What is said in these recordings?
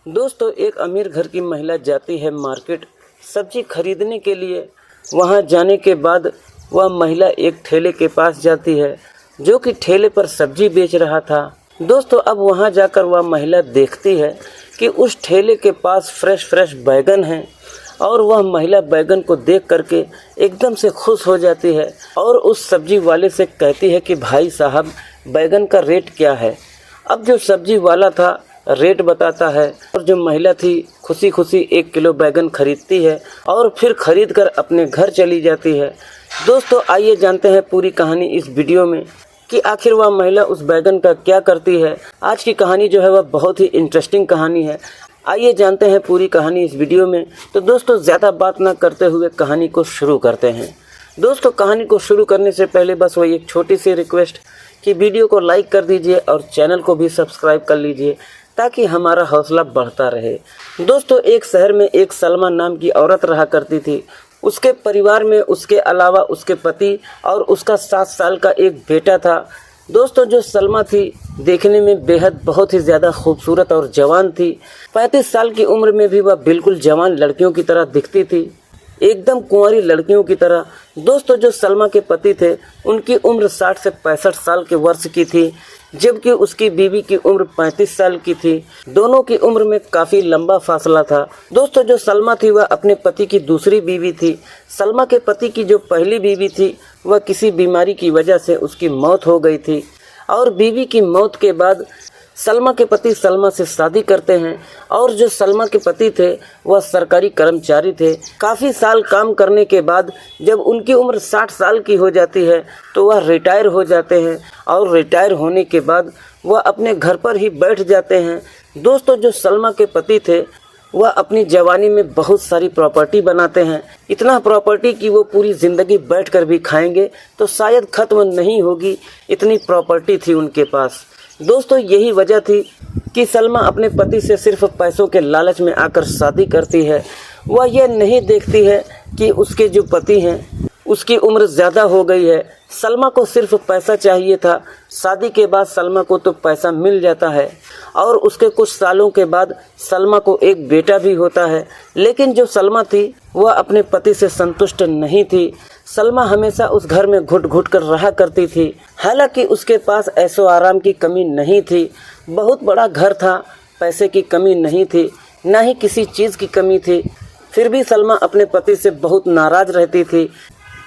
दोस्तों, एक अमीर घर की महिला जाती है मार्केट सब्जी खरीदने के लिए। वहां जाने के बाद वह महिला एक ठेले के पास जाती है जो कि ठेले पर सब्जी बेच रहा था। दोस्तों, अब वहां जाकर वह महिला देखती है कि उस ठेले के पास फ्रेश बैगन हैं और वह महिला बैगन को देख करके एकदम से खुश हो जाती है और उस सब्जी वाले से कहती है कि भाई साहब, बैगन का रेट क्या है। अब जो सब्जी वाला था रेट बताता है और जो महिला थी खुशी खुशी 1 किलो बैगन खरीदती है और फिर खरीद कर अपने घर चली जाती है। दोस्तों, आइए जानते हैं पूरी कहानी इस वीडियो में कि आखिर वह महिला उस बैगन का क्या करती है। आज की कहानी जो है वह बहुत ही इंटरेस्टिंग कहानी है। आइए जानते हैं पूरी कहानी इस वीडियो में। तो दोस्तों, ज़्यादा बात ना करते हुए कहानी को शुरू करते हैं। दोस्तों, कहानी को शुरू करने से पहले बस वही एक छोटी सी रिक्वेस्ट कि वीडियो को लाइक कर दीजिए और चैनल को भी सब्सक्राइब कर लीजिए ताकि हमारा हौसला बढ़ता रहे। दोस्तों, एक शहर में एक सलमा नाम की औरत रहा करती थी। उसके परिवार में उसके अलावा उसके पति और उसका 7 साल का एक बेटा था। दोस्तों, जो सलमा थी देखने में बेहद बहुत ही ज़्यादा खूबसूरत और जवान थी। 35 साल की उम्र में भी वह बिल्कुल जवान लड़कियों की तरह दिखती थी, एकदम कुंवारी लड़कियों की तरह। दोस्तों, जो सलमा के पति थे उनकी उम्र 60 से 65 साल के वर्ष की थी, जबकि उसकी बीवी की उम्र 35 साल की थी। दोनों की उम्र में काफ़ी लंबा फासला था। दोस्तों, जो सलमा थी वह अपने पति की दूसरी बीवी थी। सलमा के पति की जो पहली बीवी थी वह किसी बीमारी की वजह से उसकी मौत हो गई थी और बीवी की मौत के बाद सलमा के पति सलमा से शादी करते हैं और जो सलमा के पति थे वह सरकारी कर्मचारी थे। काफ़ी साल काम करने के बाद जब उनकी उम्र 60 साल की हो जाती है तो वह रिटायर हो जाते हैं और रिटायर होने के बाद वह अपने घर पर ही बैठ जाते हैं। दोस्तों, जो सलमा के पति थे वह अपनी जवानी में बहुत सारी प्रॉपर्टी बनाते हैं, इतना प्रॉपर्टी कि वो पूरी ज़िंदगी बैठकर भी खाएंगे तो शायद ख़त्म नहीं होगी, इतनी प्रॉपर्टी थी उनके पास। दोस्तों, यही वजह थी कि सलमा अपने पति से सिर्फ पैसों के लालच में आकर शादी करती है। वह यह नहीं देखती है कि उसके जो पति हैं उसकी उम्र ज़्यादा हो गई है। सलमा को सिर्फ पैसा चाहिए था। शादी के बाद सलमा को तो पैसा मिल जाता है और उसके कुछ सालों के बाद सलमा को एक बेटा भी होता है। लेकिन जो सलमा थी वह अपने पति से संतुष्ट नहीं थी। सलमा हमेशा उस घर में घुट घुट कर रहा करती थी। हालांकि उसके पास ऐशो आराम की कमी नहीं थी, बहुत बड़ा घर था, पैसे की कमी नहीं थी, ना ही किसी चीज़ की कमी थी। फिर भी सलमा अपने पति से बहुत नाराज़ रहती थी।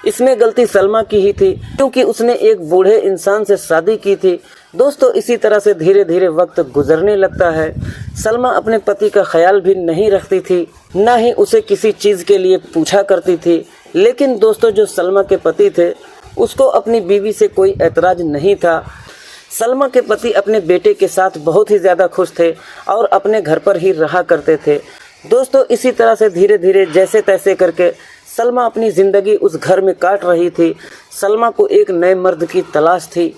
इसमें गलती सलमा की ही थी क्योंकि उसने एक बूढ़े इंसान से शादी की थी। दोस्तों, इसी तरह से धीरे धीरे वक्त गुजरने लगता है। सलमा अपने पति का ख्याल भी नहीं रखती थी, ना ही उसे किसी चीज़ के लिए पूछा करती थी। लेकिन दोस्तों, जो सलमा के पति थे उसको अपनी बीवी से कोई ऐतराज़ नहीं था। सलमा के पति अपने बेटे के साथ बहुत ही ज़्यादा खुश थे और अपने घर पर ही रहा करते थे। दोस्तों, इसी तरह से धीरे धीरे जैसे तैसे करके सलमा अपनी ज़िंदगी उस घर में काट रही थी। सलमा को एक नए मर्द की तलाश थी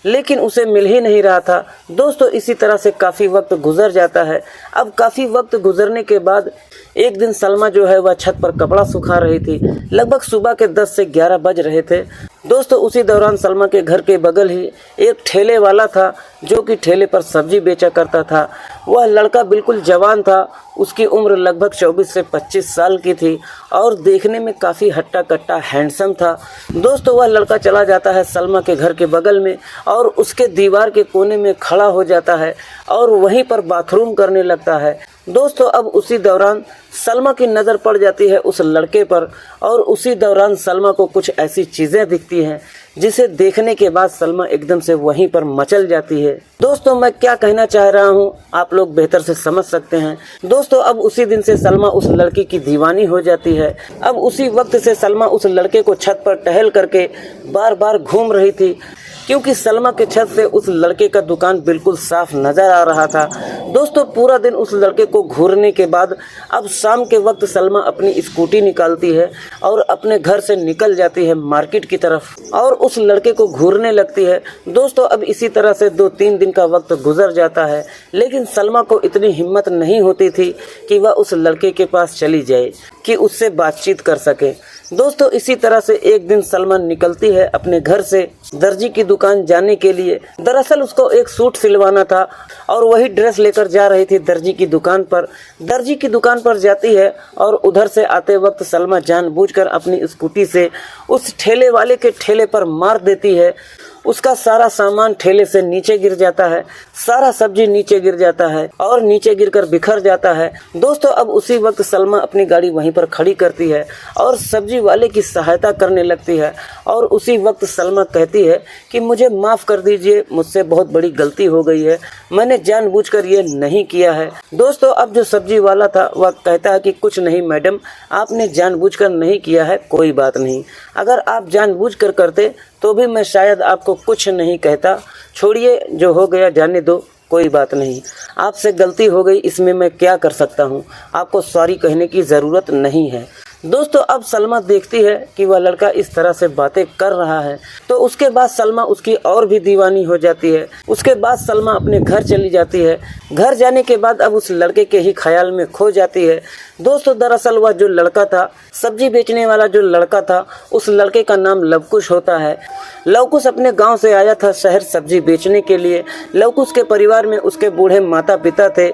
लेकिन उसे मिल ही नहीं रहा था। दोस्तों, इसी तरह से काफ़ी वक्त गुजर जाता है। अब काफ़ी वक्त गुजरने के बाद एक दिन सलमा जो है वह छत पर कपड़ा सुखा रही थी। लगभग सुबह के 10 से 11 बज रहे थे। दोस्तों, उसी दौरान सलमा के घर के बगल ही एक ठेले वाला था जो कि ठेले पर सब्जी बेचा करता था। वह लड़का बिल्कुल जवान था, उसकी उम्र लगभग 24 से 25 साल की थी और देखने में काफ़ी हट्टा कट्टा हैंडसम था। दोस्तों, वह लड़का चला जाता है सलमा के घर के बगल में और उसके दीवार के कोने में खड़ा हो जाता है और वहीं पर बाथरूम करने लगता है। दोस्तों, अब उसी दौरान सलमा की नज़र पड़ जाती है उस लड़के पर और उसी दौरान सलमा को कुछ ऐसी चीज़ें दिखती हैं जिसे देखने के बाद सलमा एकदम से वहीं पर मचल जाती है। दोस्तों, मैं क्या कहना चाह रहा हूँ आप लोग बेहतर से समझ सकते हैं। दोस्तों, अब उसी दिन से सलमा उस लड़की की दीवानी हो जाती है। अब उसी वक्त से सलमा उस लड़के को छत पर टहल करके बार बार घूम रही थी क्योंकि सलमा के छत से उस लड़के का दुकान बिल्कुल साफ नजर आ रहा था। दोस्तों, पूरा दिन उस लड़के को घूरने के बाद अब शाम के वक्त सलमा अपनी स्कूटी निकालती है और अपने घर से निकल जाती है मार्केट की तरफ और उस लड़के को घूरने लगती है। दोस्तों, अब इसी तरह से 2-3 दिन का वक्त गुजर जाता है लेकिन सलमा को इतनी हिम्मत नहीं होती थी कि वह उस लड़के के पास चली जाए कि उससे बातचीत कर सके। दोस्तों इसी तरह से एक दिन सलमा निकलती है अपने घर से दर्जी की दुकान जाने के लिए। दरअसल उसको एक सूट सिलवाना था और वही ड्रेस लेकर जा रही थी दर्जी की दुकान पर। दर्जी की दुकान पर जाती है और उधर से आते वक्त सलमा जानबूझकर अपनी स्कूटी से उस ठेले वाले के ठेले पर मार देती है। उसका सारा सामान ठेले से नीचे गिर जाता है, सारा सब्जी नीचे गिर जाता है और नीचे गिरकर बिखर जाता है। दोस्तों अब उसी वक्त सलमा अपनी गाड़ी वहीं पर खड़ी करती है और सब्जी वाले की सहायता करने लगती है और उसी वक्त सलमा कहती है कि मुझे माफ़ कर दीजिए, मुझसे बहुत बड़ी गलती हो गई है, मैंने जानबूझकर ये नहीं किया है। दोस्तों अब जो सब्जी वाला था वह कहता है कि कुछ नहीं मैडम, आपने जानबूझकर नहीं किया है, कोई बात नहीं, अगर आप जानबूझकर करते तो भी मैं शायद आपको कुछ नहीं कहता, छोड़िए जो हो गया जाने दो, कोई बात नहीं, आपसे गलती हो गई, इसमें मैं क्या कर सकता हूँ, आपको सॉरी कहने की ज़रूरत नहीं है। दोस्तों अब सलमा देखती है कि वह लड़का इस तरह से बातें कर रहा है, तो उसके बाद सलमा उसकी और भी दीवानी हो जाती है। उसके बाद सलमा अपने घर चली जाती है। घर जाने के बाद अब उस लड़के के ही ख्याल में खो जाती है। दोस्तों दरअसल वह जो लड़का था, सब्जी बेचने वाला जो लड़का था, उस लड़के का नाम लवकुश होता है। लवकुश अपने गांव से आया था शहर सब्जी बेचने के लिए। लवकुश के परिवार में उसके बूढ़े माता पिता थे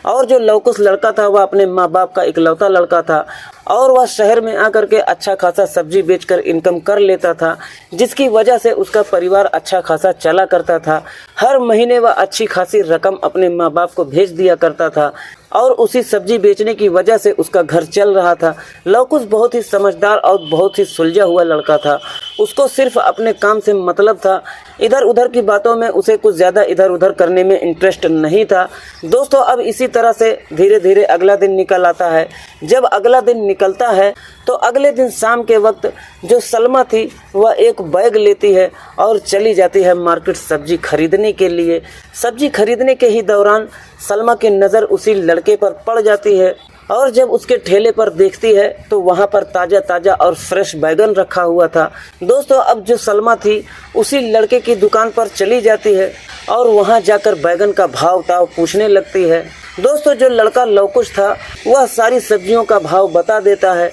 और जो लवकुश लड़का था वह अपने माँ बाप का इकलौता लड़का था और वह शहर में आकर के अच्छा खासा सब्जी बेचकर इनकम कर लेता था, जिसकी वजह से उसका परिवार अच्छा खासा चला करता था। हर महीने वह अच्छी खासी रकम अपने माँ बाप को भेज दिया करता था और उसी सब्जी बेचने की वजह से उसका घर चल रहा था। लवकुश बहुत ही समझदार और बहुत ही सुलझा हुआ लड़का था। उसको सिर्फ अपने काम से मतलब था, इधर उधर की बातों में उसे कुछ ज़्यादा इधर उधर करने में इंटरेस्ट नहीं था। दोस्तों अब इसी तरह से धीरे धीरे अगला दिन निकल आता है। जब अगला दिन निकलता है तो अगले दिन शाम के वक्त जो सलमा थी वह एक बैग लेती है और चली जाती है मार्केट सब्जी खरीदने के लिए। सब्जी खरीदने के ही दौरान सलमा की नज़र उसी लड़के पर पड़ जाती है और जब उसके ठेले पर देखती है तो वहाँ पर ताज़ा ताज़ा और फ्रेश बैगन रखा हुआ था। दोस्तों अब जो सलमा थी उसी लड़के की दुकान पर चली जाती है और वहाँ जाकर बैगन का भाव ताव पूछने लगती है। दोस्तों जो लड़का लवकुश था वह सारी सब्जियों का भाव बता देता है।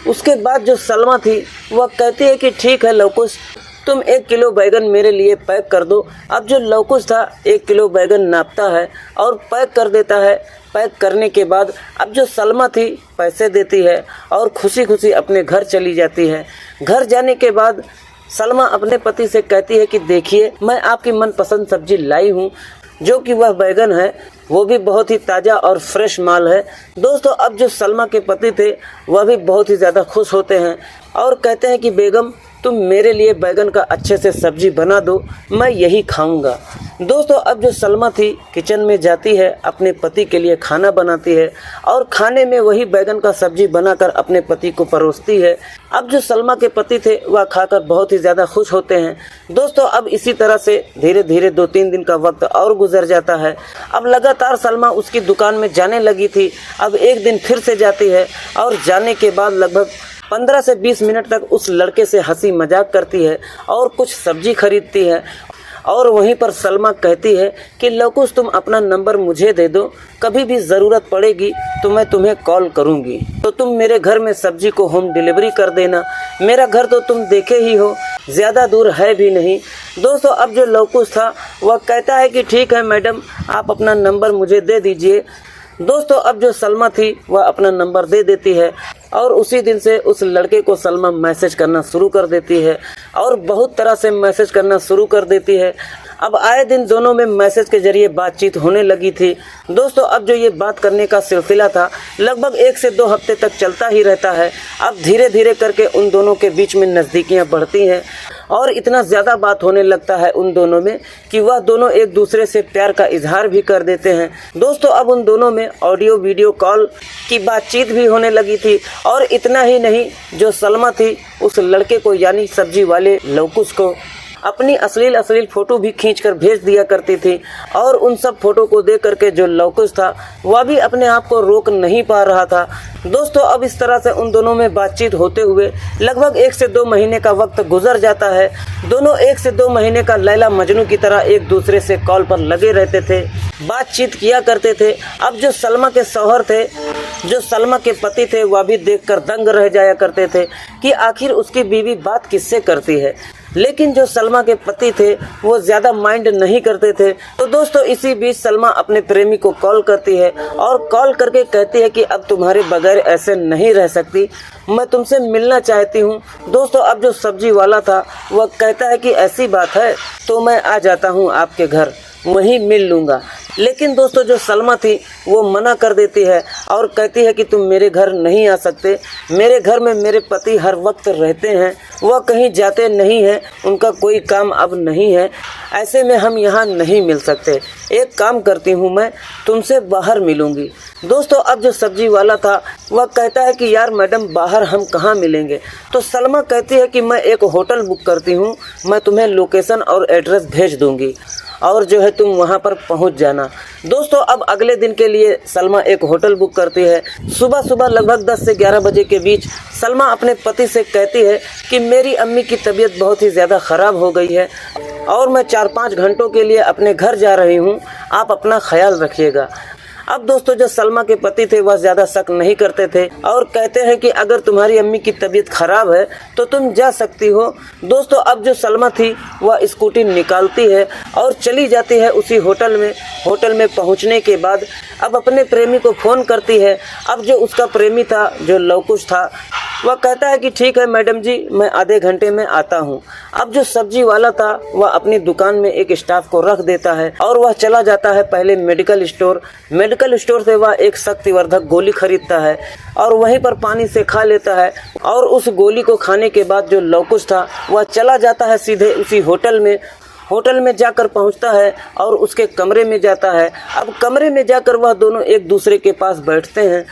उसके बाद जो सलमा थी वह कहती है कि ठीक है लवकुश, तुम 1 किलो बैगन मेरे लिए पैक कर दो। अब जो लवकुश था 1 किलो बैगन नापता है और पैक कर देता है। पैक करने के बाद अब जो सलमा थी पैसे देती है और खुशी खुशी अपने घर चली जाती है। घर जाने के बाद सलमा अपने पति से कहती है कि देखिए मैं आपकी मनपसंद सब्जी लाई हूँ, जो कि वह बैगन है, वो भी बहुत ही ताज़ा और फ्रेश माल है। दोस्तों अब जो सलमा के पति थे वह भी बहुत ही ज़्यादा खुश होते हैं और कहते हैं कि बेगम तुम मेरे लिए बैगन का अच्छे से सब्जी बना दो, मैं यही खाऊंगा। दोस्तों अब जो सलमा थी किचन में जाती है, अपने पति के लिए खाना बनाती है और खाने में वही बैगन का सब्जी बनाकर अपने पति को परोसती है। अब जो सलमा के पति थे वह खाकर बहुत ही ज़्यादा खुश होते हैं। दोस्तों अब इसी तरह से धीरे धीरे 2-3 दिन का वक्त और गुजर जाता है। अब लगातार सलमा उसकी दुकान में जाने लगी थी। अब एक दिन फिर से जाती है और जाने के बाद लगभग 15 से 20 मिनट तक उस लड़के से हंसी मजाक करती है और कुछ सब्जी खरीदती है और वहीं पर सलमा कहती है कि लवकुश तुम अपना नंबर मुझे दे दो, कभी भी ज़रूरत पड़ेगी तो मैं तुम्हें कॉल करूंगी, तो तुम मेरे घर में सब्जी को होम डिलीवरी कर देना। मेरा घर तो तुम देखे ही हो, ज़्यादा दूर है भी नहीं। दोस्तों अब जो लवकुश था वह कहता है कि ठीक है मैडम, आप अपना नंबर मुझे दे दीजिए। दोस्तों अब जो सलमा थी वह अपना नंबर दे देती है और उसी दिन से उस लड़के को सलमा मैसेज करना शुरू कर देती है और बहुत तरह से मैसेज करना शुरू कर देती है। अब आए दिन दोनों में मैसेज के जरिए बातचीत होने लगी थी। दोस्तों अब जो ये बात करने का सिलसिला था लगभग 1 से 2 हफ्ते तक चलता ही रहता है। अब धीरे धीरे करके उन दोनों के बीच में नज़दीकियाँ बढ़ती हैं और इतना ज़्यादा बात होने लगता है उन दोनों में कि वह दोनों एक दूसरे से प्यार का इजहार भी कर देते हैं। दोस्तों अब उन दोनों में ऑडियो वीडियो कॉल की बातचीत भी होने लगी थी और इतना ही नहीं, जो सलमा थी उस लड़के को यानी सब्जी वाले लवकुश को अपनी अश्लील फ़ोटो भी खींचकर भेज दिया करती थी और उन सब फ़ोटो को देख करके जो लवकुश था वह भी अपने आप को रोक नहीं पा रहा था। दोस्तों अब इस तरह से उन दोनों में बातचीत होते हुए लगभग 1 से 2 महीने का वक्त गुजर जाता है। दोनों 1 से 2 महीने का लैला मजनू की तरह एक दूसरे से कॉल पर लगे रहते थे, बातचीत किया करते थे। अब जो सलमा के शौहर थे जो सलमा के पति थे वह भी देखकर दंग रह जाया करते थे कि आखिर उसकी बीवी बात किससे करती है। लेकिन जो सलमा के पति थे वो ज़्यादा माइंड नहीं करते थे। तो दोस्तों इसी बीच सलमा अपने प्रेमी को कॉल करती है और कॉल करके कहती है कि अब तुम्हारे बगैर ऐसे नहीं रह सकती, मैं तुमसे मिलना चाहती हूँ। दोस्तों अब जो सब्जी वाला था वह कहता है कि ऐसी बात है तो मैं आ जाता हूँ आपके घर, वहीं मिल लूँगा। लेकिन दोस्तों जो सलमा थी वो मना कर देती है और कहती है कि तुम मेरे घर नहीं आ सकते, मेरे घर में मेरे पति हर वक्त रहते हैं, वह कहीं जाते नहीं हैं, उनका कोई काम अब नहीं है, ऐसे में हम यहाँ नहीं मिल सकते। एक काम करती हूँ, मैं तुमसे बाहर मिलूँगी। दोस्तों अब जो सब्जी वाला था वह कहता है कि यार मैडम बाहर हम कहाँ मिलेंगे। तो सलमा कहती है कि मैं एक होटल बुक करती हूँ, मैं तुम्हें लोकेशन और एड्रेस भेज दूँगी और जो है तुम वहां पर पहुंच जाना। दोस्तों अब अगले दिन के लिए सलमा एक होटल बुक करती है। सुबह सुबह लगभग 10 से 11 बजे के बीच सलमा अपने पति से कहती है कि मेरी अम्मी की तबीयत बहुत ही ज़्यादा ख़राब हो गई है और मैं 4-5 घंटों के लिए अपने घर जा रही हूँ, आप अपना ख्याल रखिएगा। अब दोस्तों जो सलमा के पति थे वह ज़्यादा शक नहीं करते थे और कहते हैं कि अगर तुम्हारी अम्मी की तबीयत ख़राब है तो तुम जा सकती हो। दोस्तों अब जो सलमा थी वह स्कूटी निकालती है और चली जाती है उसी होटल में। होटल में पहुंचने के बाद अब अपने प्रेमी को फ़ोन करती है। अब जो उसका प्रेमी था, जो लवकुश था, वह कहता है कि ठीक है मैडम जी, मैं आधे घंटे में आता हूँ। अब जो सब्जी वाला था वह अपनी दुकान में एक स्टाफ को रख देता है और वह चला जाता है पहले मेडिकल स्टोर से वह एक शक्तिवर्धक गोली खरीदता है और वहीं पर पानी से खा लेता है। और उस गोली को खाने के बाद जो लवकुश था वह चला जाता है सीधे उसी होटल में जाकर पहुंचता है और उसके कमरे में जाता है। अब कमरे में जाकर वह दोनों एक दूसरे के पास बैठते हैं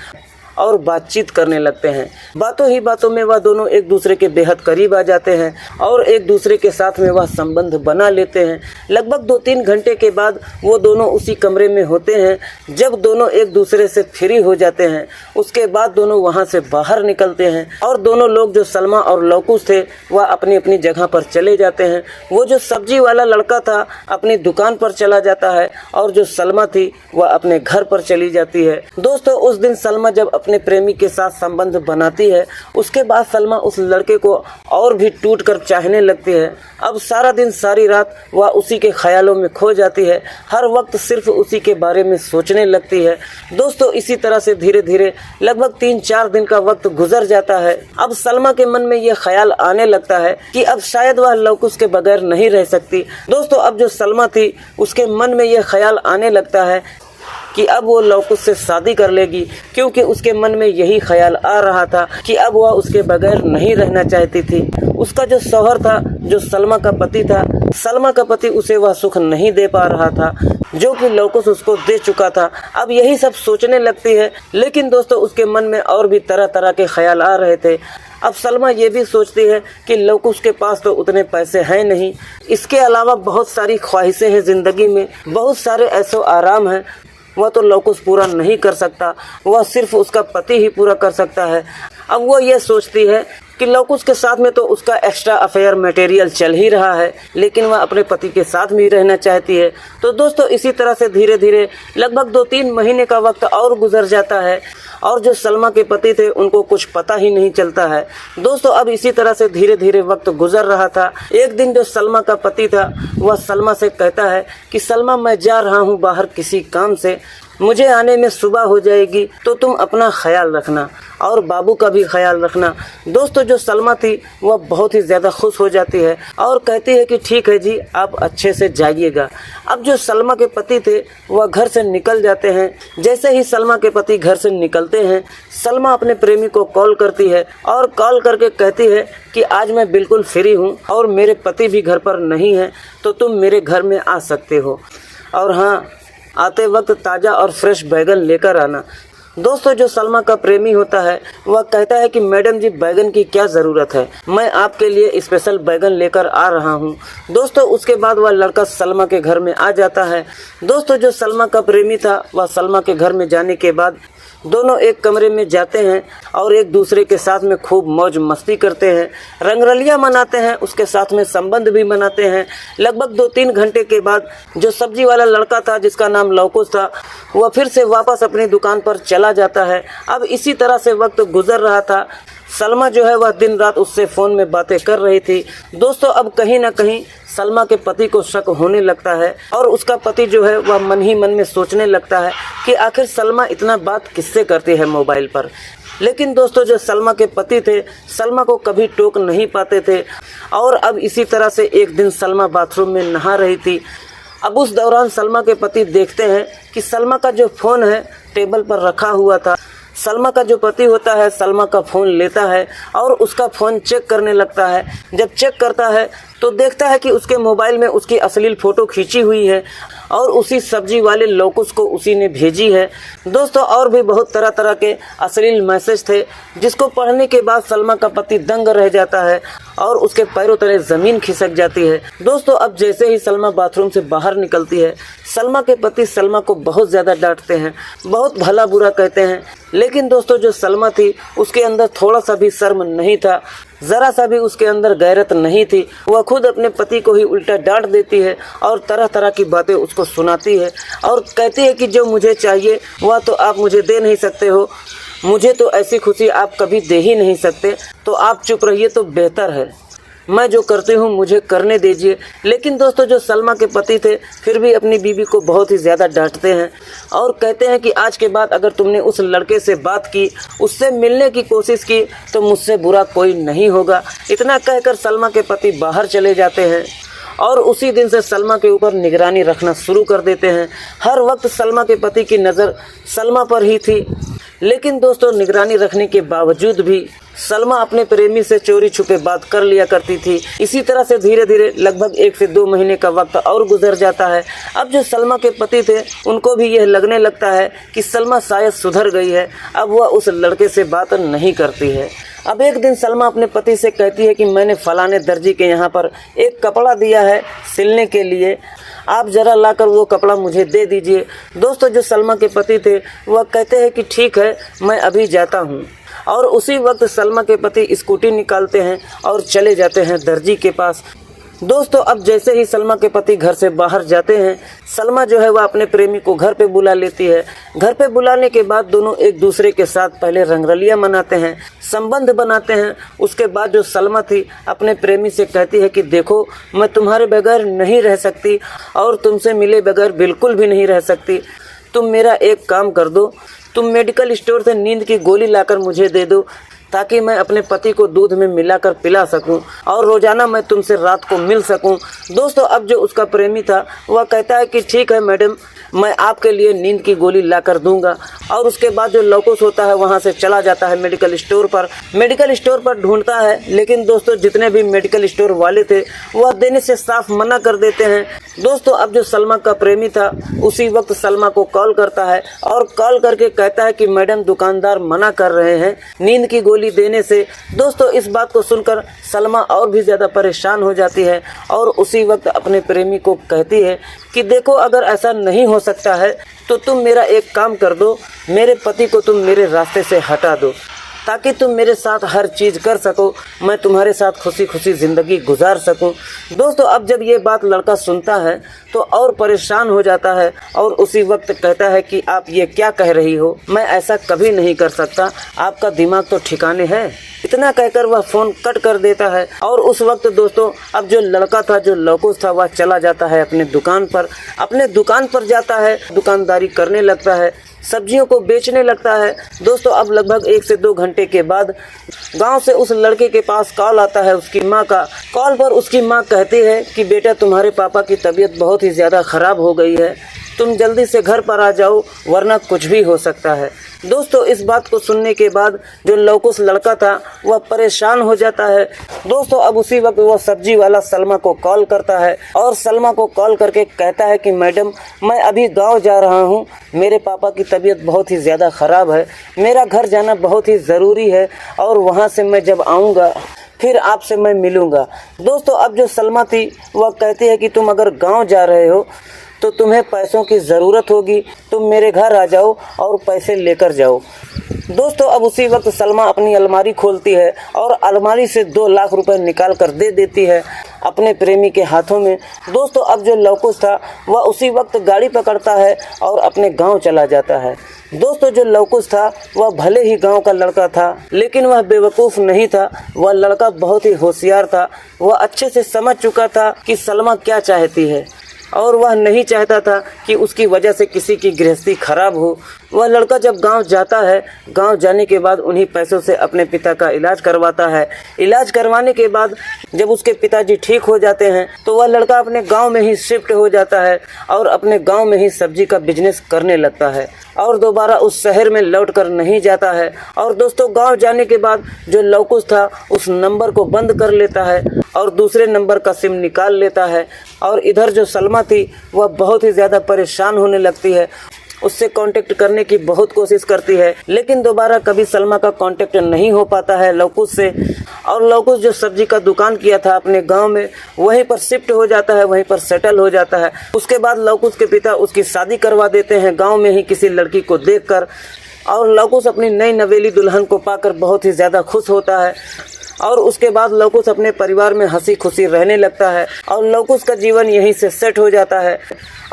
और बातचीत करने लगते हैं। बातों ही बातों में वह दोनों एक दूसरे के बेहद करीब आ जाते हैं और एक दूसरे के साथ में वह संबंध बना लेते हैं। लगभग 2-3 घंटे के बाद वो दोनों उसी कमरे में होते हैं। जब दोनों एक दूसरे से फ्री हो जाते हैं उसके बाद दोनों वहां से बाहर निकलते हैं और दोनों लोग जो सलमा और लवकुश थे वह अपनी अपनी जगह पर चले जाते हैं। वो जो सब्जी वाला लड़का था अपनी दुकान पर चला जाता है और जो सलमा थी वह अपने घर पर चली जाती है। दोस्तों उस दिन सलमा जब अपने प्रेमी के साथ संबंध बनाती है उसके बाद सलमा उस लड़के को और भी टूटकर चाहने लगती है। अब सारा दिन सारी रात वह उसी के ख्यालों में खो जाती है, हर वक्त सिर्फ उसी के बारे में सोचने लगती है। दोस्तों इसी तरह से धीरे धीरे लगभग 3-4 दिन का वक्त गुजर जाता है। अब सलमा के मन में यह ख्याल आने लगता है कि अब शायद वह लवकुश के बगैर नहीं रह सकती। दोस्तों अब जो सलमा थी उसके मन में यह ख्याल आने लगता है कि अब वो लवकुश से शादी कर लेगी, क्योंकि उसके मन में यही ख्याल आ रहा था कि अब वह उसके बगैर नहीं रहना चाहती थी। उसका जो शौहर था, जो सलमा का पति था, सलमा का पति उसे वह सुख नहीं दे पा रहा था जो कि लवकुश उसको दे चुका था। अब यही सब सोचने लगती है। लेकिन दोस्तों उसके मन में और भी तरह तरह के ख्याल आ रहे थे। अब सलमा ये भी सोचती है कि लवकुश के पास तो उतने पैसे हैं नहीं, इसके अलावा बहुत सारी ख्वाहिशें हैं ज़िंदगी में, बहुत सारे ऐसो आराम हैं, वह तो लवकुश पूरा नहीं कर सकता, वह सिर्फ उसका पति ही पूरा कर सकता है। अब वो ये सोचती है कि लवकुश के साथ में तो उसका एक्स्ट्रा अफेयर मटेरियल चल ही रहा है, लेकिन वह अपने पति के साथ भी रहना चाहती है। तो दोस्तों इसी तरह से धीरे धीरे लगभग 2-3 महीने का वक्त और गुजर जाता है और जो सलमा के पति थे उनको कुछ पता ही नहीं चलता है। दोस्तों अब इसी तरह से धीरे धीरे वक्त गुजर रहा था। एक दिन जो सलमा का पति था वह सलमा से कहता है कि सलमा, मैं जा रहा हूँ बाहर किसी काम से, मुझे आने में सुबह हो जाएगी, तो तुम अपना ख्याल रखना और बाबू का भी ख्याल रखना। दोस्तों जो सलमा थी वह बहुत ही ज़्यादा खुश हो जाती है और कहती है कि ठीक है जी, आप अच्छे से जाइएगा। अब जो सलमा के पति थे वह घर से निकल जाते हैं। जैसे ही सलमा के पति घर से निकलते हैं, सलमा अपने प्रेमी को कॉल करती है और कॉल करके कहती है कि आज मैं बिल्कुल फ्री हूँ और मेरे पति भी घर पर नहीं है, तो तुम मेरे घर में आ सकते हो, और हाँ, आते वक्त ताज़ा और फ्रेश बैगन लेकर आना। दोस्तों जो सलमा का प्रेमी होता है वह कहता है कि मैडम जी, बैगन की क्या ज़रूरत है, मैं आपके लिए स्पेशल बैगन लेकर आ रहा हूँ। दोस्तों उसके बाद वह लड़का सलमा के घर में आ जाता है। दोस्तों जो सलमा का प्रेमी था वह सलमा के घर में जाने के बाद दोनों एक कमरे में जाते हैं और एक दूसरे के साथ में खूब मौज मस्ती करते हैं, रंगरलियाँ मनाते हैं, उसके साथ में संबंध भी बनाते हैं। लगभग 2-3 घंटे के बाद जो सब्जी वाला लड़का था जिसका नाम लवकुश था वह फिर से वापस अपनी दुकान पर चला जाता है। अब इसी तरह से वक्त गुजर रहा था। सलमा जो है वह दिन रात उससे फ़ोन में बातें कर रही थी। दोस्तों अब कहीं ना कहीं सलमा के पति को शक होने लगता है और उसका पति जो है वह मन ही मन में सोचने लगता है कि आखिर सलमा इतना बात किससे करती है मोबाइल पर। लेकिन दोस्तों जो सलमा के पति थे सलमा को कभी टोक नहीं पाते थे। और अब इसी तरह से एक दिन सलमा बाथरूम में नहा रही थी। अब उस दौरान सलमा के पति देखते हैं कि सलमा का जो फ़ोन है टेबल पर रखा हुआ था। सलमा का जो पति होता है सलमा का फ़ोन लेता है और उसका फ़ोन चेक करने लगता है। जब चेक करता है तो देखता है कि उसके मोबाइल में उसकी अश्लील फ़ोटो खींची हुई है और उसी सब्जी वाले लोकुस को उसी ने भेजी है। दोस्तों और भी बहुत तरह तरह के अश्लील मैसेज थे जिसको पढ़ने के बाद सलमा का पति दंग रह जाता है और उसके पैरों तले ज़मीन खिसक जाती है। दोस्तों अब जैसे ही सलमा बाथरूम से बाहर निकलती है सलमा के पति सलमा को बहुत ज़्यादा डांटते हैं, बहुत भला बुरा कहते हैं। लेकिन दोस्तों जो सलमा थी उसके अंदर थोड़ा सा भी शर्म नहीं था, ज़रा सा भी उसके अंदर गैरत नहीं थी। वह खुद अपने पति को ही उल्टा डांट देती है और तरह तरह की बातें उसको सुनाती है और कहती है कि जो मुझे चाहिए वह तो आप मुझे दे नहीं सकते हो, मुझे तो ऐसी खुशी आप कभी दे ही नहीं सकते, तो आप चुप रहिए तो बेहतर है, मैं जो करती हूँ मुझे करने दीजिए। लेकिन दोस्तों जो सलमा के पति थे फिर भी अपनी बीवी को बहुत ही ज़्यादा डांटते हैं और कहते हैं कि आज के बाद अगर तुमने उस लड़के से बात की, उससे मिलने की कोशिश की तो मुझसे बुरा कोई नहीं होगा। इतना कहकर सलमा के पति बाहर चले जाते हैं और उसी दिन से सलमा के ऊपर निगरानी रखना शुरू कर देते हैं। हर वक्त सलमा के पति की नज़र सलमा पर ही थी। लेकिन दोस्तों निगरानी रखने के बावजूद भी सलमा अपने प्रेमी से चोरी छुपे बात कर लिया करती थी। इसी तरह से धीरे धीरे लगभग 1 से 2 महीने का वक्त और गुजर जाता है। अब जो सलमा के पति थे उनको भी यह लगने लगता है कि सलमा शायद सुधर गई है, अब वह उस लड़के से बात नहीं करती है। अब एक दिन सलमा अपने पति से कहती है कि मैंने फलाने दर्जी के यहाँ पर एक कपड़ा दिया है सिलने के लिए, आप ज़रा लाकर वो कपड़ा मुझे दे दीजिए। दोस्तों जो सलमा के पति थे वह कहते हैं कि ठीक है मैं अभी जाता हूँ। और उसी वक्त सलमा के पति स्कूटी निकालते हैं और चले जाते हैं दर्जी के पास। दोस्तों अब जैसे ही सलमा के पति घर से बाहर जाते हैं सलमा जो है वह अपने प्रेमी को घर पे बुला लेती है। घर पे बुलाने के बाद दोनों एक दूसरे के साथ पहले रंगरलियां मनाते हैं, संबंध बनाते हैं। उसके बाद जो सलमा थी अपने प्रेमी से कहती है कि देखो मैं तुम्हारे बगैर नहीं रह सकती और तुमसे मिले बगैर बिल्कुल भी नहीं रह सकती। तुम मेरा एक काम कर दो, तुम मेडिकल स्टोर से नींद की गोली लाकर मुझे दे दो ताकि मैं अपने पति को दूध में मिलाकर पिला सकूं और रोज़ाना मैं तुमसे रात को मिल सकूं। दोस्तों अब जो उसका प्रेमी था वह कहता है कि ठीक है मैडम, मैं आपके लिए नींद की गोली ला कर दूंगा। और उसके बाद जो लौकुस होता है वहां से चला जाता है मेडिकल स्टोर पर ढूंढता है। लेकिन दोस्तों जितने भी मेडिकल स्टोर वाले थे वह देने से साफ मना कर देते हैं। दोस्तों अब जो सलमा का प्रेमी था उसी वक्त सलमा को कॉल करता है और कॉल करके कहता है कि मैडम दुकानदार मना कर रहे हैं नींद की गोली देने से। दोस्तों इस बात को सुनकर सलमा और भी ज़्यादा परेशान हो जाती है और उसी वक्त अपने प्रेमी को कहती है कि देखो अगर ऐसा नहीं हो सकता है तो तुम मेरा एक काम कर दो, मेरे पति को तुम मेरे रास्ते से हटा दो ताकि तुम मेरे साथ हर चीज़ कर सको, मैं तुम्हारे साथ खुशी खुशी ज़िंदगी गुजार सकूं। दोस्तों अब जब ये बात लड़का सुनता है तो और परेशान हो जाता है और उसी वक्त कहता है कि आप ये क्या कह रही हो, मैं ऐसा कभी नहीं कर सकता, आपका दिमाग तो ठिकाने है। इतना कहकर वह फ़ोन कट कर देता है। और उस वक्त दोस्तों अब जो लड़का था, जो लौकुस था, वह चला जाता है अपने दुकान पर जाता है, दुकानदारी करने लगता है, सब्जियों को बेचने लगता है। दोस्तों अब लगभग 1 से 2 घंटे के बाद गांव से उस लड़के के पास कॉल आता है उसकी माँ का। कॉल पर उसकी माँ कहती है कि बेटा तुम्हारे पापा की तबीयत बहुत ही ज़्यादा ख़राब हो गई है, तुम जल्दी से घर पर आ जाओ वरना कुछ भी हो सकता है। दोस्तों इस बात को सुनने के बाद जो लौकुस लड़का था वह परेशान हो जाता है। दोस्तों अब उसी वक्त वह सब्जी वाला सलमा को कॉल करता है और सलमा को कॉल करके कहता है कि मैडम मैं अभी गांव जा रहा हूं, मेरे पापा की तबीयत बहुत ही ज़्यादा ख़राब है, मेरा घर जाना बहुत ही ज़रूरी है और वहां से मैं जब आऊँगा फिर आपसे मैं मिलूँगा। दोस्तों अब जो सलमा थी वह कहती है कि तुम अगर गाँव जा रहे हो तो तुम्हें पैसों की ज़रूरत होगी, तुम मेरे घर आ जाओ और पैसे लेकर जाओ। दोस्तों अब उसी वक्त सलमा अपनी अलमारी खोलती है और अलमारी से 2 लाख रुपए निकाल कर दे देती है। अपने प्रेमी के हाथों में। दोस्तों अब जो लवकुश था वह उसी वक्त गाड़ी पकड़ता है और अपने गांव चला जाता है। दोस्तों जो लवकुश था वह भले ही गांव का लड़का था, लेकिन वह बेवकूफ़ नहीं था। वह लड़का बहुत ही होशियार था। वह अच्छे से समझ चुका था कि सलमा क्या चाहती है और वह नहीं चाहता था कि उसकी वजह से किसी की गृहस्थी खराब हो। वह लड़का जब गांव जाता है, गांव जाने के बाद उन्हीं पैसों से अपने पिता का इलाज करवाता है। इलाज करवाने के बाद जब उसके पिताजी ठीक हो जाते हैं तो वह लड़का अपने गांव में ही शिफ्ट हो जाता है और अपने गांव में ही सब्जी का बिजनेस करने लगता है और दोबारा उस शहर में लौट कर नहीं जाता है। और दोस्तों गांव जाने के बाद जो लवकुश था उस नंबर को बंद कर लेता है और दूसरे नंबर का सिम निकाल लेता है। और इधर जो सलमा थी वह बहुत ही ज़्यादा परेशान होने लगती है। उससे कांटेक्ट करने की बहुत कोशिश करती है, लेकिन दोबारा कभी सलमा का कांटेक्ट नहीं हो पाता है लवकुश से। और लवकुश जो सब्जी का दुकान किया था अपने गांव में, वहीं पर शिफ्ट हो जाता है, वहीं पर सेटल हो जाता है। उसके बाद लवकुश के पिता उसकी शादी करवा देते हैं गांव में ही किसी लड़की को देखकर। और लवकुश अपनी नई नवेली दुल्हन को पाकर बहुत ही ज़्यादा खुश होता है और उसके बाद लवकुश अपने परिवार में हंसी खुशी रहने लगता है और लवकुश का जीवन यहीं से सेट हो जाता है।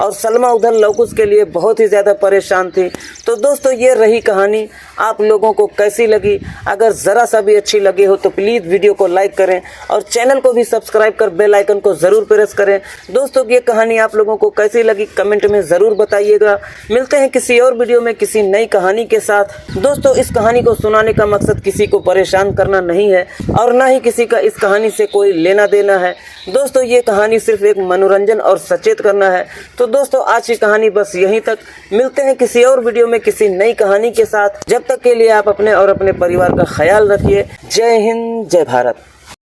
और सलमा उधर लवकुश के लिए बहुत ही ज़्यादा परेशान थी। तो दोस्तों ये रही कहानी। आप लोगों को कैसी लगी? अगर ज़रा सा भी अच्छी लगी हो तो प्लीज़ वीडियो को लाइक करें और चैनल को भी सब्सक्राइब कर बेल आइकन को ज़रूर प्रेस करें। दोस्तों ये कहानी आप लोगों को कैसी लगी कमेंट में ज़रूर बताइएगा। मिलते हैं किसी और वीडियो में किसी नई कहानी के साथ। दोस्तों इस कहानी को सुनाने का मकसद किसी को परेशान करना नहीं है और ना ही किसी का इस कहानी से कोई लेना देना है। दोस्तों ये कहानी सिर्फ एक मनोरंजन और सचेत करना है। तो दोस्तों आज की कहानी बस यहीं तक। मिलते हैं किसी और वीडियो में किसी नई कहानी के साथ। जब तक के लिए आप अपने और अपने परिवार का ख्याल रखिए। जय हिंद, जय भारत।